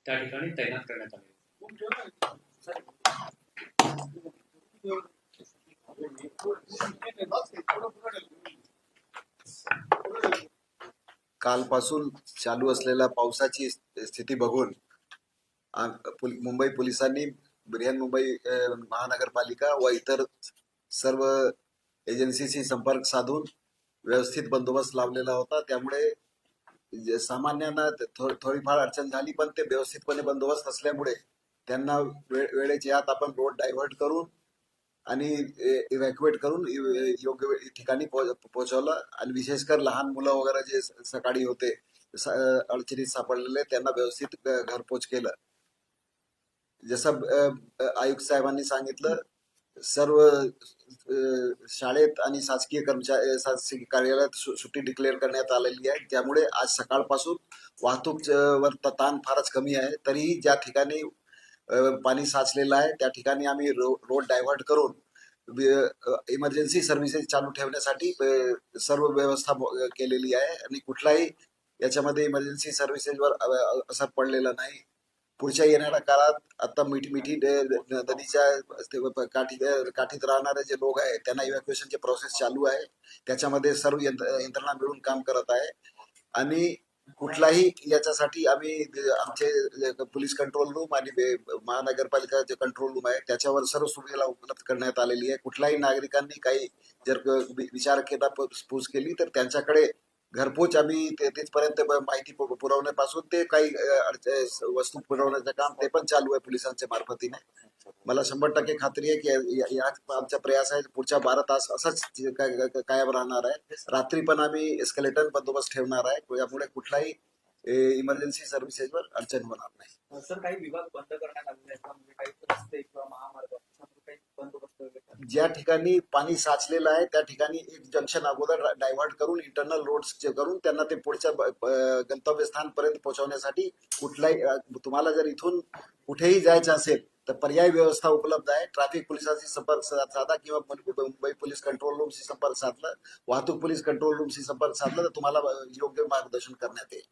त्या ठिकाणी तैनात करण्यात आले. कालपासून चालू असलेल्या पावसाची स्थिती बघून मुंबई पोलिसांनी बृहन्मुंबई महानगरपालिका व इतर सर्व एजन्सीशी संपर्क साधून व्यवस्थित बंदोबस्त लावलेला होता. त्यामुळे सामान्यांना थोडीफार अडचण झाली, पण ते व्यवस्थितपणे बंदोबस्त असल्यामुळे त्यांना वेळेच्या आत आपण रोड डायव्हर्ट करून आणि इव्हॅक्युएट करून योग्य ठिकाणी पोहोचवलं. आणि विशेषकर लहान मुलं वगैरे जे सकाळी होते अडचणीत सापडलेले त्यांना व्यवस्थित घरपोच केलं. जसं आयुक्त साहेबांनी सांगितलं, सर्व शाळेत आणि शासकीय कार्यालयात सुट्टी डिक्लेअर करण्यात आलेली आहे. त्यामुळे आज सकाळपासून वाहतूक वर ताण फारच कमी आहे. तरीही ज्या ठिकाणी पाणी साचलेलं आहे त्या ठिकाणी आम्ही रोड डायव्हर्ट करून इमर्जन्सी सर्व्हिसेस चालू ठेवण्यासाठी सर्व व्यवस्था केलेली आहे. आणि कुठलाही याच्यामध्ये इमर्जन्सी सर्व्हिसेसवर असर पडलेला नाही. पुढच्या येणाऱ्या काळात आता मिठी नदीच्या काठीत राहणारे जे लोक आहेत त्यांना इव्हॅक्युएशनची प्रोसेस चालू आहे. त्याच्यामध्ये सर्व यंत्रणा मिळून काम करत आहे. आणि कुठलाही याच्यासाठी आम्ही आमचे पोलीस कंट्रोल रूम आणि महानगरपालिका जे कंट्रोल रूम आहे त्याच्यावर सर्व सुविधा उपलब्ध करण्यात आलेली आहे. कुठल्याही नागरिकांनी काही जर विचार केला, पूस केली तर त्यांच्याकडे घरपोच आम्ही तिथपर्यंत माहिती पुरवण्यापासून ते काही वस्तू पुरवण्याचं काम ते पण चालू आहे पोलिसांच्या मार्फतीने. मला 100% खात्री आहे की या आमचा प्रयास आहे पुढच्या 12 तास असाच कायम राहणार आहे. रात्री पण आम्ही एस्केलेटर बंदोबस्त ठेवणार आहे. यामुळे कुठलाही इमर्जन्सी सर्व्हिसेसवर अडचण होणार नाही. सर, काही विभाग बंद करण्यात आलेले आहेत, म्हणजे काही रस्ते किंवा महामार्ग काही बंदोबस्त वगैरे? ज्या ठिकाणी पाणी साचलेलं आहे त्या ठिकाणी एक जंक्शन अगोदर डायव्हर्ट करून इंटरनल रोड्स करून त्यांना ते पुढच्या गंतव्यस्थानपर्यंत पोहोचवण्यासाठी कुठलाही तुम्हाला जर इथून कुठेही जायचं असेल तर पर्यायी व्यवस्था उपलब्ध आहे. ट्रॅफिक पोलिसांशी संपर्क साधा किंवा मुंबई पोलीस कंट्रोल रूमशी संपर्क साधला, वाहतूक पोलीस कंट्रोल रूमशी संपर्क साधला तर तुम्हाला योग्य मार्गदर्शन करण्यात येईल.